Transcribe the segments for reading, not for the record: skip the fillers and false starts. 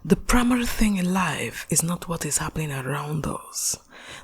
The primary thing in life is not what is happening around us.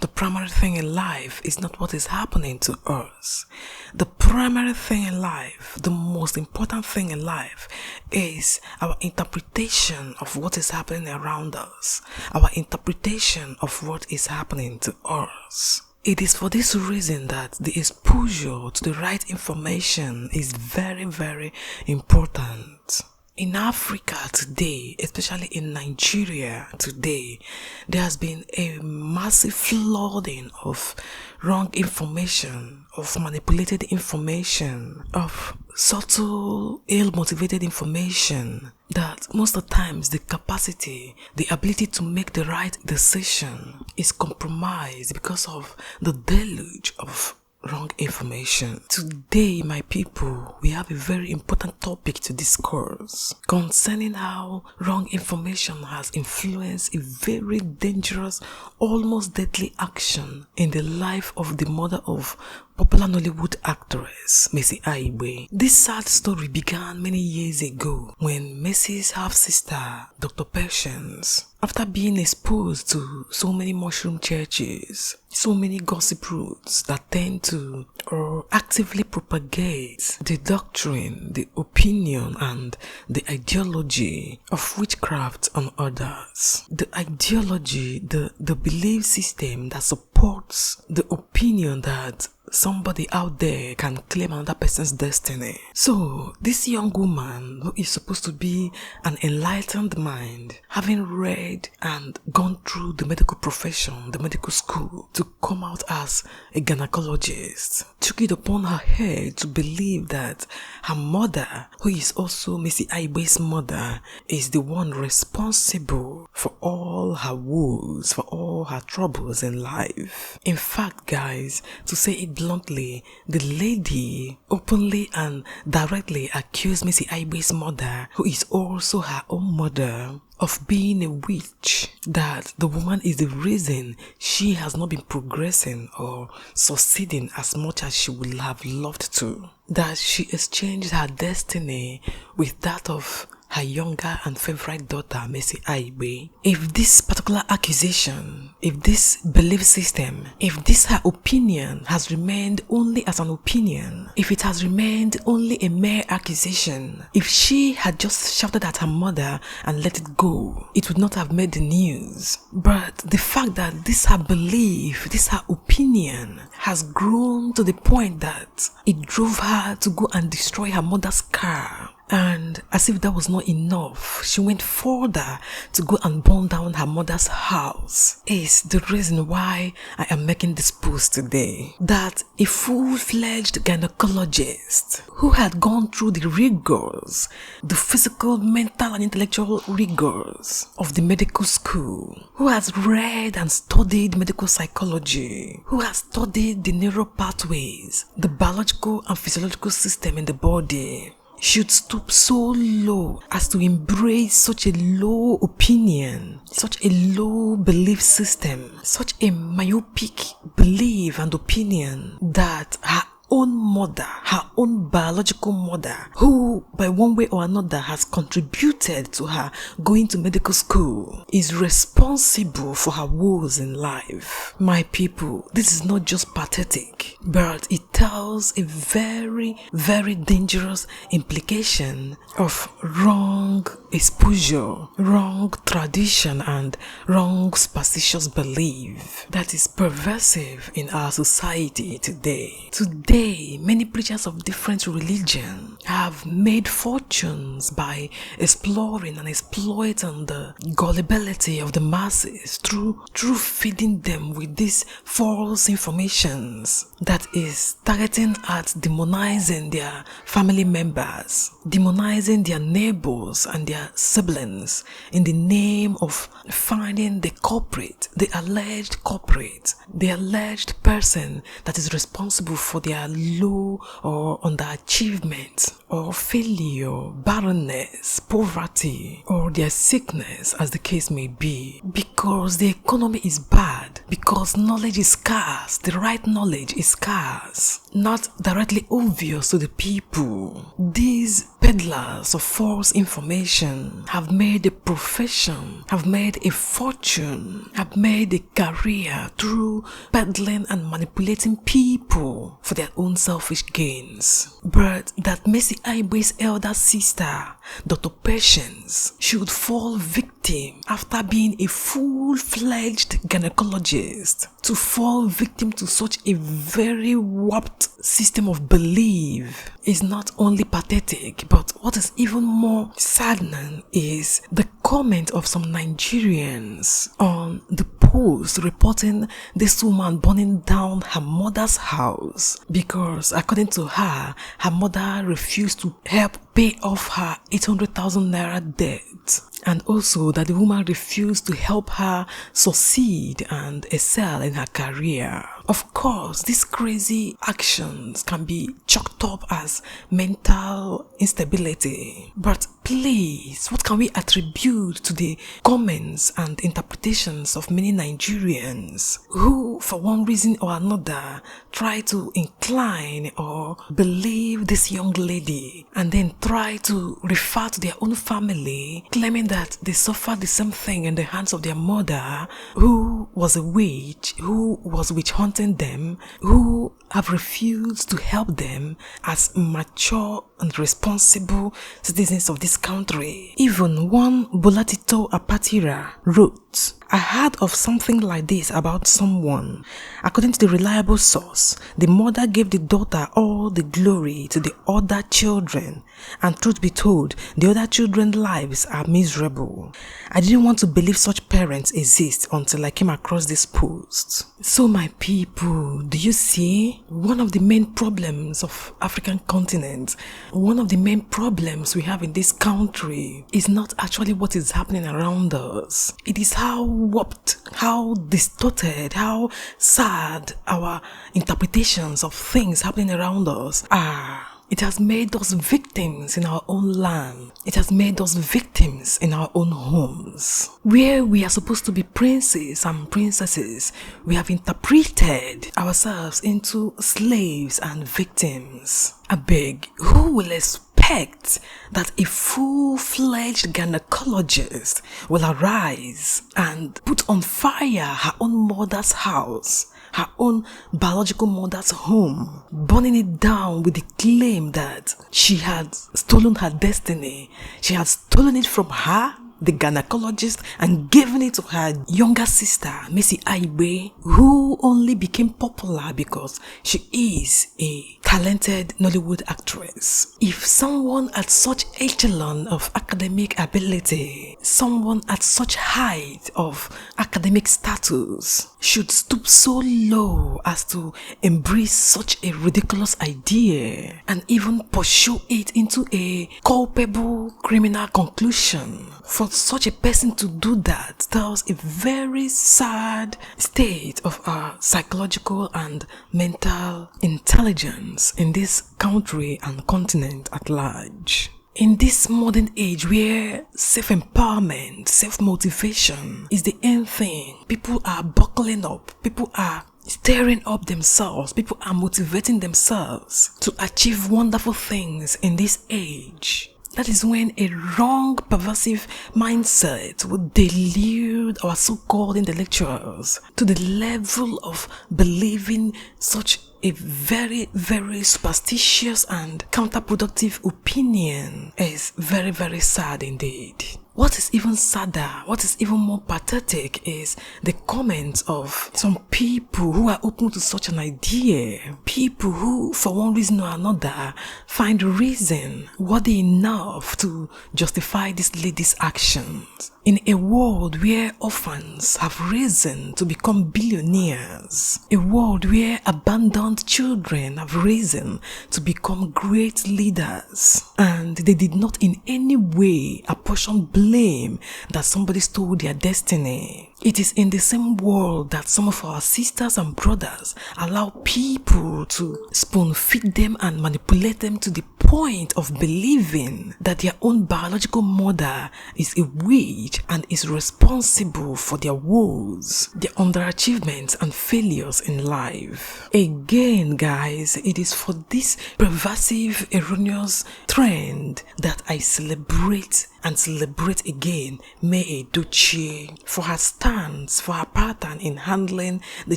The primary thing in life is not what is happening to us. The primary thing in life, the most important thing in life, is our interpretation of what is happening around us, our interpretation of what is happening to us. It is for this reason that the exposure to the right information is very, very important. In Africa today, especially in Nigeria today, there has been a massive flooding of wrong information, of manipulated information, of subtle, ill-motivated information that most of the times the capacity, the ability to make the right decision is compromised because of the deluge of wrong information. Today, my people, we have a very important topic to discuss concerning how wrong information has influenced a very dangerous, almost deadly action in the life of the mother of popular Nollywood actress, Missy Aigbe. This sad story began many years ago when Messy's half-sister, Dr. Patience, after being exposed to so many mushroom churches, so many gossip routes that tend to or actively propagate the doctrine, the opinion, and the ideology of witchcraft on others. The ideology, the belief system that supports the opinion that somebody out there can claim another person's destiny. So, this young woman who is supposed to be an enlightened mind, having read and gone through the medical profession, the medical school, to come out as a gynecologist, took it upon her head to believe that her mother, who is also Missy Aigbe's mother, is the one responsible for all her woes, for all her troubles in life. In fact, guys, to say it bluntly, the lady openly and directly accused Missy Aigbe's mother, who is also her own mother, of being a witch, that the woman is the reason she has not been progressing or succeeding as much as she would have loved to, that she exchanged her destiny with that of her younger and favorite daughter, Missy Aigbe. If this particular accusation, if this belief system, if this her opinion has remained only as an opinion, if it has remained only a mere accusation, if she had just shouted at her mother and let it go, it would not have made the news. But the fact that this her belief, this her opinion has grown to the point that it drove her to go and destroy her mother's car. And as if that was not enough, she went further to go and burn down her mother's house. Is the reason why I am making this post today. That a full-fledged gynecologist who had gone through the rigors, the physical, mental and intellectual rigors of the medical school, who has read and studied medical psychology, who has studied the neural pathways, the biological and physiological system in the body, should stoop so low as to embrace such a low opinion, such a low belief system, such a myopic belief and opinion that her own mother, her own biological mother, who by one way or another has contributed to her going to medical school, is responsible for her woes in life. My people, this is not just pathetic, but it tells a very, very dangerous implication of wrong exposure, wrong tradition, and wrong superstitious belief that is pervasive in our society today. Today, many preachers of different religion have made fortunes by exploring and exploiting the gullibility of the masses through feeding them with these false informations that is targeting at demonizing their family members, demonizing their neighbors and their siblings in the name of finding the culprit, the alleged culprit, the alleged person that is responsible for their low or underachievement or failure, barrenness, poverty, or their sickness, as the case may be. Because the economy is bad, because knowledge is scarce, the right knowledge is scarce, not directly obvious to the people. These peddlers of false information have made a profession, have made a fortune, have made a career through peddling and manipulating people for their own selfish gains. But that Mercy Aigbe's elder sister, Dr. Patience, should fall victim after being a full-fledged gynecologist, to fall victim to such a very warped system of belief is not only pathetic, but what is even more saddening is the comment of some Nigerians on the post reporting this woman burning down her mother's house because, according to her, her mother refused to help pay off her 800,000 naira debt, and also that the woman refused to help her succeed and excel in her career. Of course, these crazy actions can be chalked up as mental instability. But please, what can we attribute to the comments and interpretations of many Nigerians who, for one reason or another, try to incline or believe this young lady and then try to refer to their own family, claiming that they suffered the same thing in the hands of their mother, who was a witch, who was witch hunting them, who have refused to help them as mature and responsible citizens of this country. Even one Bolatito Apatira wrote, "I heard of something like this about someone. According to the reliable source, the mother gave the daughter all the glory to the other children, and truth be told, the other children's lives are miserable. I didn't want to believe such parents exist until I came across this post." So my people, do you see? One of the main problems of African continent, one of the main problems we have in this country is not actually what is happening around us. It is how warped, how distorted, how sad our interpretations of things happening around us are. It has made us victims in our own land. It has made us victims in our own homes. Where we are supposed to be princes and princesses, we have interpreted ourselves into slaves and victims. I beg, who will expect that a full-fledged gynecologist will arise and put on fire her own mother's house, her own biological mother's home, burning it down with the claim that she had stolen her destiny, she had stolen it from her, the gynecologist, and given it to her younger sister, Mercy Aigbe, who only became popular because she is a talented Nollywood actress. If someone at such echelon of academic ability, someone at such height of academic status, should stoop so low as to embrace such a ridiculous idea and even pursue it into a culpable criminal conclusion, for such a person to do that tells a very sad state of our psychological and mental intelligence in this country and continent at large. In this modern age where self-empowerment, self-motivation is the end thing, people are buckling up, people are stirring up themselves, people are motivating themselves to achieve wonderful things in this age. That is when a wrong, pervasive mindset would delude our so-called intellectuals to the level of believing such a very, very superstitious and counterproductive opinion is very, very sad indeed. What is even sadder, what is even more pathetic is the comments of some people who are open to such an idea. People who, for one reason or another, find reason worthy enough to justify this lady's actions. In a world where orphans have risen to become billionaires, a world where abandoned children have risen to become great leaders, and they did not in any way apportion blame that somebody stole their destiny. It is in the same world that some of our sisters and brothers allow people to spoon-feed them and manipulate them to the point of believing that their own biological mother is a witch and is responsible for their woes, their underachievements and failures in life. Again, guys, it is for this pervasive, erroneous trend that I celebrate and celebrate again May Edochie for her stance, for her pattern in handling the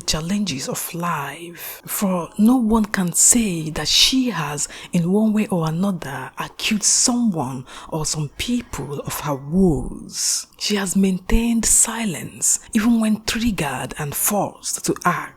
challenges of life. For no one can say that she has, in one way or another, accused someone or some people of her woes. She has maintained silence even when triggered and forced to act.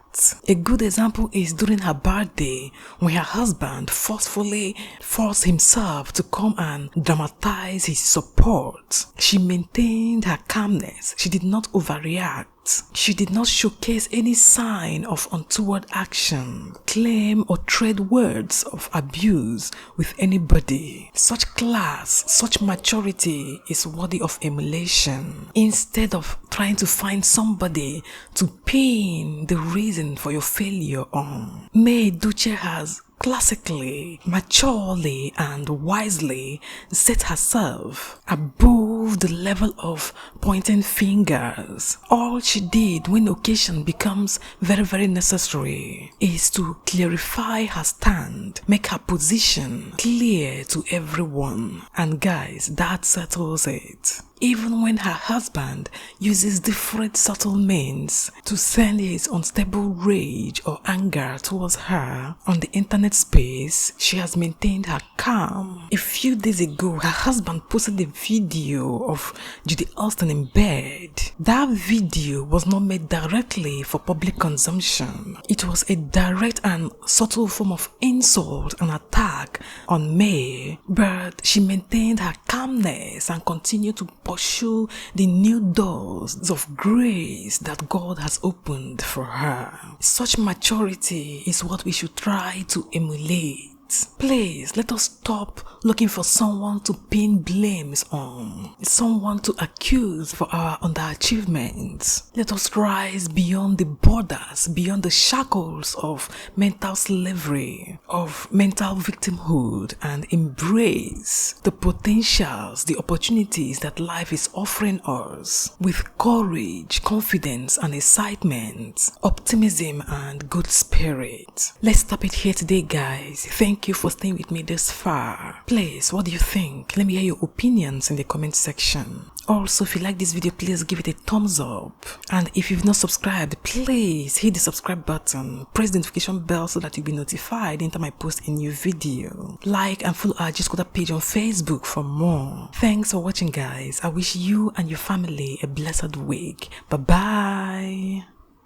A good example is during her birthday when her husband forcefully forced himself to come and dramatize his support. She maintained her calmness. She did not overreact. She did not showcase any sign of untoward action, claim or trade words of abuse with anybody. Such class, such maturity is worthy of emulation. Instead of trying to find somebody to pin the reason for your failure on, May Edochie has classically, maturely, and wisely set herself above the level of pointing fingers. All she did when occasion becomes very, very necessary is to clarify her stand, make her position clear to everyone. And guys, that settles it. Even when her husband uses different subtle means to send his unstable rage or anger towards her on the internet space, she has maintained her calm. A few days ago, her husband posted a video of Judy Austin in bed. That video was not made directly for public consumption. It was a direct and subtle form of insult and attack on May, but she maintained her calmness and continued to pursue the new doors of grace that God has opened for her. Such maturity is what we should try to emulate. Please, let us stop looking for someone to pin blames on, someone to accuse for our underachievements. Let us rise beyond the borders, beyond the shackles of mental slavery, of mental victimhood, and embrace the potentials, the opportunities that life is offering us with courage, confidence, and excitement, optimism, and good spirit. Let's stop it here today, guys. Thank you for staying with me this far. Please, what do you think? Let me hear your opinions in the comment section. Also, if you like this video, please give it a thumbs up. And if you've not subscribed, please hit the subscribe button. Press the notification bell so that you'll be notified anytime I post a new video. Like and follow our G-Skoda page on Facebook for more. Thanks for watching, guys. I wish you and your family a blessed week. Bye-bye.